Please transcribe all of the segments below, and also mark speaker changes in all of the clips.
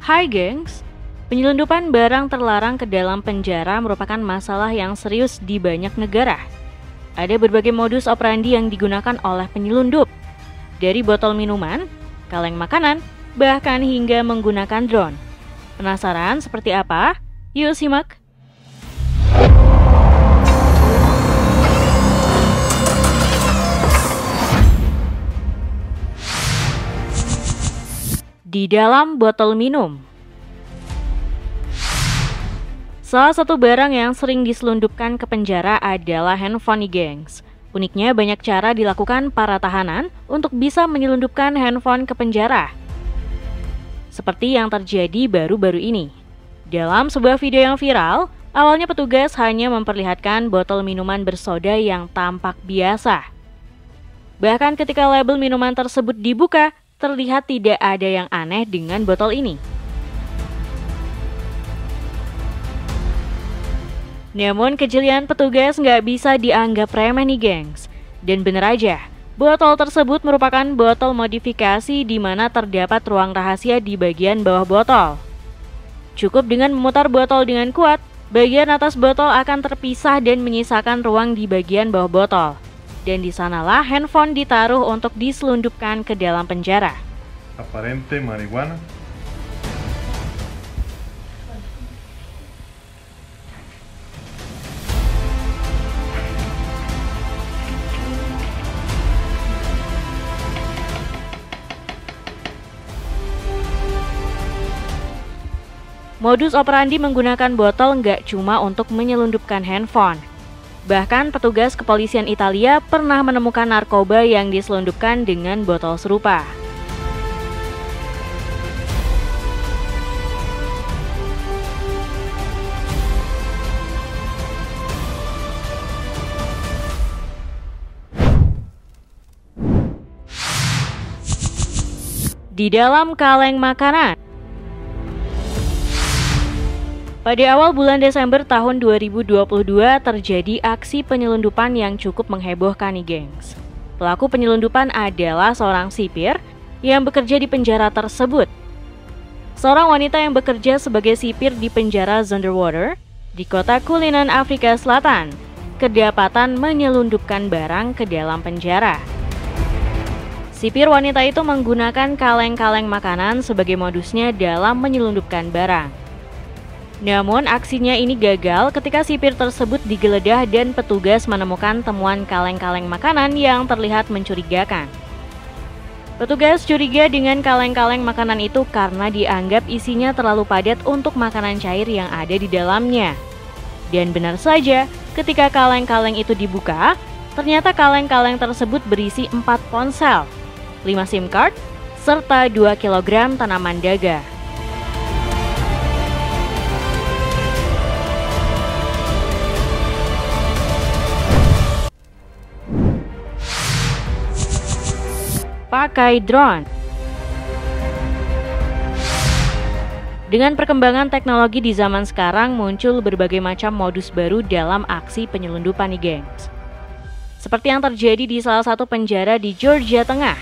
Speaker 1: Hai gengs, penyelundupan barang terlarang ke dalam penjara merupakan masalah yang serius di banyak negara. Ada berbagai modus operandi yang digunakan oleh penyelundup, dari botol minuman, kaleng makanan, bahkan hingga menggunakan drone. Penasaran seperti apa? Yuk simak! Di dalam botol minum. Salah satu barang yang sering diselundupkan ke penjara adalah handphone nih gengs. Uniknya banyak cara dilakukan para tahanan untuk bisa menyelundupkan handphone ke penjara. Seperti yang terjadi baru-baru ini. Dalam sebuah video yang viral, awalnya petugas hanya memperlihatkan botol minuman bersoda yang tampak biasa. Bahkan ketika label minuman tersebut dibuka, terlihat tidak ada yang aneh dengan botol ini. Namun kejelian petugas nggak bisa dianggap remeh nih gengs. Dan bener aja, botol tersebut merupakan botol modifikasi di mana terdapat ruang rahasia di bagian bawah botol. Cukup dengan memutar botol dengan kuat, bagian atas botol akan terpisah dan menyisakan ruang di bagian bawah botol. Dan di sanalah handphone ditaruh untuk diselundupkan ke dalam penjara.
Speaker 2: Aparente marihuana.
Speaker 1: Modus operandi menggunakan botol nggak cuma untuk menyelundupkan handphone. Bahkan petugas kepolisian Italia pernah menemukan narkoba yang diselundupkan dengan botol serupa. Di dalam kaleng makanan. Pada awal bulan Desember tahun 2022 terjadi aksi penyelundupan yang cukup menghebohkan nih gengs. Pelaku penyelundupan adalah seorang sipir yang bekerja di penjara tersebut. Seorang wanita yang bekerja sebagai sipir di penjara Zonderwater di kota Cullinan, Afrika Selatan, kedapatan menyelundupkan barang ke dalam penjara. Sipir wanita itu menggunakan kaleng-kaleng makanan sebagai modusnya dalam menyelundupkan barang. Namun aksinya ini gagal ketika sipir tersebut digeledah dan petugas menemukan temuan kaleng-kaleng makanan yang terlihat mencurigakan. Petugas curiga dengan kaleng-kaleng makanan itu karena dianggap isinya terlalu padat untuk makanan cair yang ada di dalamnya. Dan benar saja, ketika kaleng-kaleng itu dibuka, ternyata kaleng-kaleng tersebut berisi 4 ponsel, 5 SIM card, serta 2 kg tanaman daga. Pakai drone. Dengan perkembangan teknologi di zaman sekarang muncul berbagai macam modus baru dalam aksi penyelundupan nih gengs. Seperti yang terjadi di salah satu penjara di Georgia Tengah,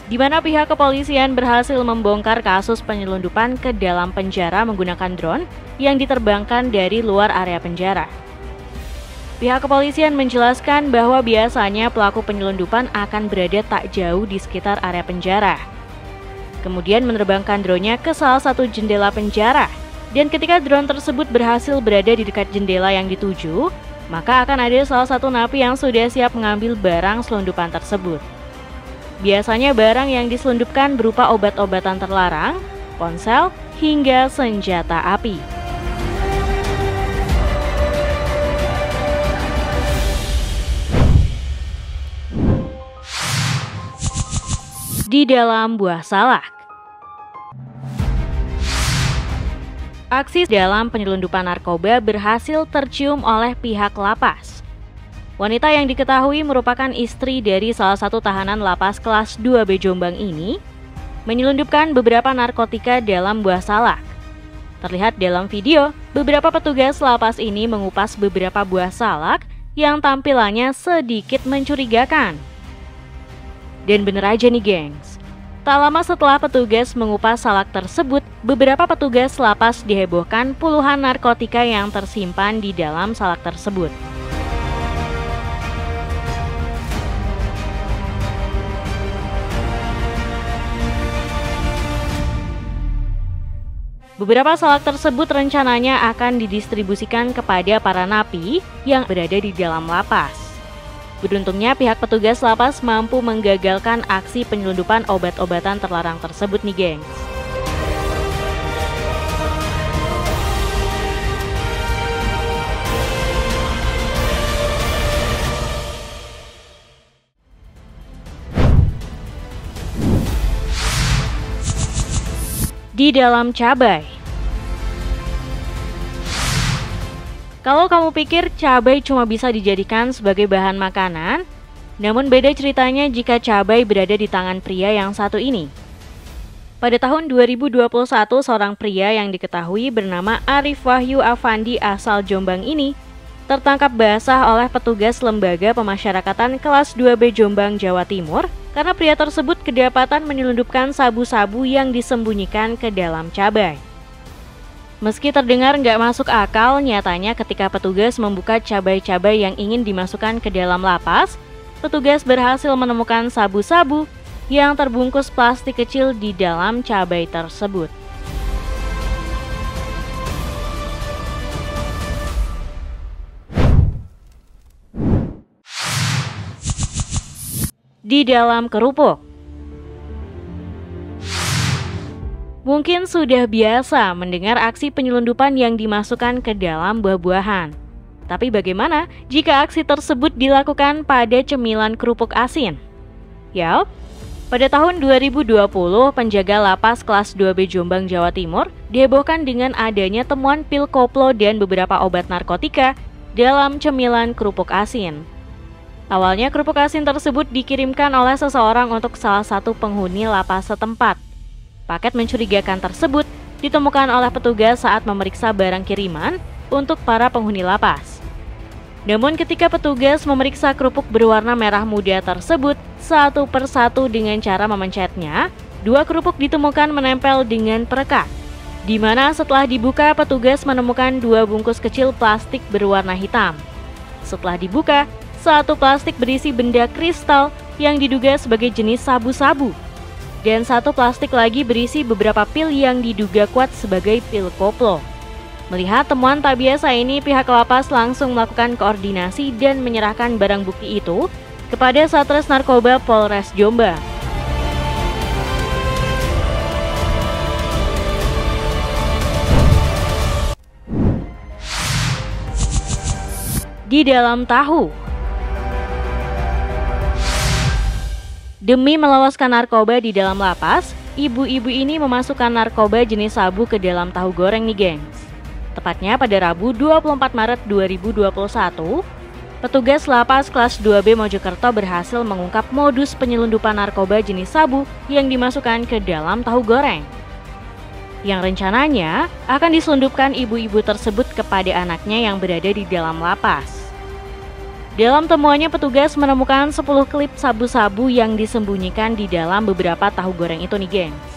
Speaker 1: di mana pihak kepolisian berhasil membongkar kasus penyelundupan ke dalam penjara menggunakan drone yang diterbangkan dari luar area penjara. Pihak kepolisian menjelaskan bahwa biasanya pelaku penyelundupan akan berada tak jauh di sekitar area penjara. Kemudian menerbangkan drone-nya ke salah satu jendela penjara. Dan ketika drone tersebut berhasil berada di dekat jendela yang dituju, maka akan ada salah satu napi yang sudah siap mengambil barang selundupan tersebut. Biasanya barang yang diselundupkan berupa obat-obatan terlarang, ponsel, hingga senjata api. Di dalam buah salak. Aksi dalam penyelundupan narkoba berhasil tercium oleh pihak lapas. Wanita yang diketahui merupakan istri dari salah satu tahanan lapas kelas 2B Jombang ini menyelundupkan beberapa narkotika dalam buah salak. Terlihat dalam video, beberapa petugas lapas ini mengupas beberapa buah salak yang tampilannya sedikit mencurigakan. Dan bener aja nih gengs, Tak lama setelah petugas mengupas salak tersebut, beberapa petugas lapas dihebohkan puluhan narkotika yang tersimpan di dalam salak tersebut. Beberapa salak tersebut rencananya akan didistribusikan kepada para napi yang berada di dalam lapas. Beruntungnya pihak petugas lapas mampu menggagalkan aksi penyelundupan obat-obatan terlarang tersebut nih gengs. Di dalam cabai. Kalau kamu pikir cabai cuma bisa dijadikan sebagai bahan makanan, namun beda ceritanya jika cabai berada di tangan pria yang satu ini. Pada tahun 2021, seorang pria yang diketahui bernama Arif Wahyu Afandi asal Jombang ini tertangkap basah oleh petugas Lembaga Pemasyarakatan kelas 2B Jombang, Jawa Timur karena pria tersebut kedapatan menyelundupkan sabu-sabu yang disembunyikan ke dalam cabai. Meski terdengar nggak masuk akal, nyatanya ketika petugas membuka cabai-cabai yang ingin dimasukkan ke dalam lapas, petugas berhasil menemukan sabu-sabu yang terbungkus plastik kecil di dalam cabai tersebut. Di dalam kerupuk. Mungkin sudah biasa mendengar aksi penyelundupan yang dimasukkan ke dalam buah-buahan. Tapi bagaimana jika aksi tersebut dilakukan pada cemilan kerupuk asin? Yap, pada tahun 2020, penjaga lapas kelas 2B Jombang, Jawa Timur dihebohkan dengan adanya temuan pil koplo dan beberapa obat narkotika dalam cemilan kerupuk asin. Awalnya kerupuk asin tersebut dikirimkan oleh seseorang untuk salah satu penghuni lapas setempat. Paket mencurigakan tersebut ditemukan oleh petugas saat memeriksa barang kiriman untuk para penghuni lapas. Namun ketika petugas memeriksa kerupuk berwarna merah muda tersebut satu persatu dengan cara memencetnya, 2 kerupuk ditemukan menempel dengan perekat. Di mana setelah dibuka petugas menemukan 2 bungkus kecil plastik berwarna hitam. Setelah dibuka, 1 plastik berisi benda kristal yang diduga sebagai jenis sabu-sabu. Dan 1 plastik lagi berisi beberapa pil yang diduga kuat sebagai pil koplo. Melihat temuan tak biasa ini, pihak lapas langsung melakukan koordinasi dan menyerahkan barang bukti itu kepada Satres Narkoba Polres Jombang. Di dalam tahu. Demi meloloskan narkoba di dalam lapas, ibu-ibu ini memasukkan narkoba jenis sabu ke dalam tahu goreng nih gengs. Tepatnya pada Rabu 24 Maret 2021, petugas lapas kelas 2B Mojokerto berhasil mengungkap modus penyelundupan narkoba jenis sabu yang dimasukkan ke dalam tahu goreng. Yang rencananya akan diselundupkan ibu-ibu tersebut kepada anaknya yang berada di dalam lapas. Dalam temuannya petugas menemukan 10 klip sabu-sabu yang disembunyikan di dalam beberapa tahu goreng itu nih gengs.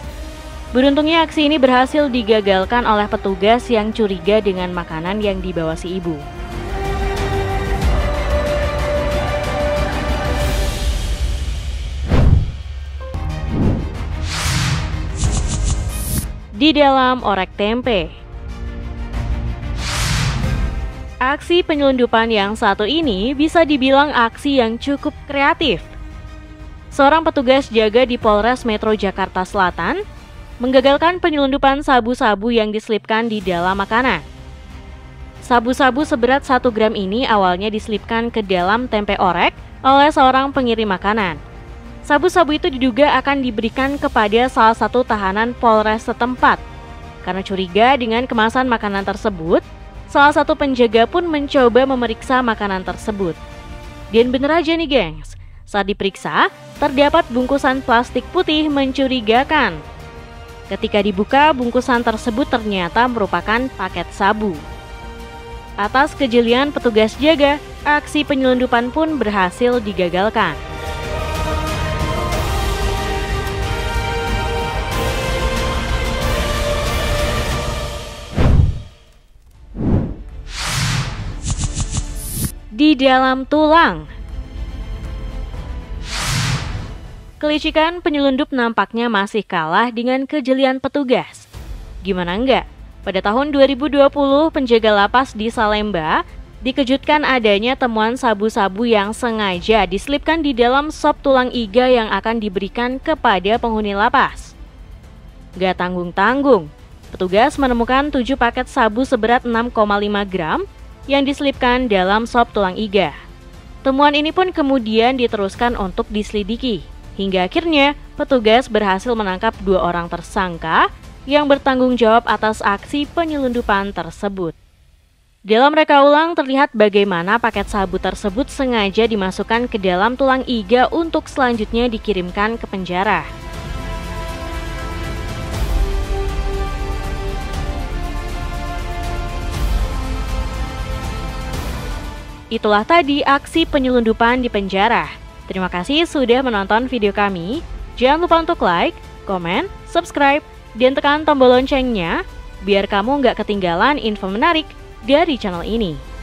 Speaker 1: Beruntungnya aksi ini berhasil digagalkan oleh petugas yang curiga dengan makanan yang dibawa si ibu. Di dalam orek tempe. Aksi penyelundupan yang satu ini bisa dibilang aksi yang cukup kreatif. Seorang petugas jaga di Polres Metro Jakarta Selatan menggagalkan penyelundupan sabu-sabu yang diselipkan di dalam makanan. Sabu-sabu seberat 1 gram ini awalnya diselipkan ke dalam tempe orek oleh seorang pengirim makanan. Sabu-sabu itu diduga akan diberikan kepada salah satu tahanan Polres setempat. Karena curiga dengan kemasan makanan tersebut, salah satu penjaga pun mencoba memeriksa makanan tersebut. Dan bener aja nih gengs, saat diperiksa, terdapat bungkusan plastik putih mencurigakan. Ketika dibuka, bungkusan tersebut ternyata merupakan paket sabu. Atas kejelian petugas jaga, aksi penyelundupan pun berhasil digagalkan. di dalam tulang. Kelicikan penyelundup nampaknya masih kalah dengan kejelian petugas. Gimana enggak? Pada tahun 2020, penjaga lapas di Salemba dikejutkan adanya temuan sabu-sabu yang sengaja diselipkan di dalam sop tulang iga yang akan diberikan kepada penghuni lapas. Gak tanggung-tanggung, petugas menemukan 7 paket sabu seberat 6,5 gram yang diselipkan dalam sop tulang iga. Temuan ini pun kemudian diteruskan untuk diselidiki. Hingga akhirnya, petugas berhasil menangkap 2 orang tersangka yang bertanggung jawab atas aksi penyelundupan tersebut. Dalam reka ulang terlihat bagaimana paket sabu tersebut sengaja dimasukkan ke dalam tulang iga untuk selanjutnya dikirimkan ke penjara. Itulah tadi aksi penyelundupan di penjara. Terima kasih sudah menonton video kami. Jangan lupa untuk like, komen, subscribe, dan tekan tombol loncengnya biar kamu nggak ketinggalan info menarik dari channel ini.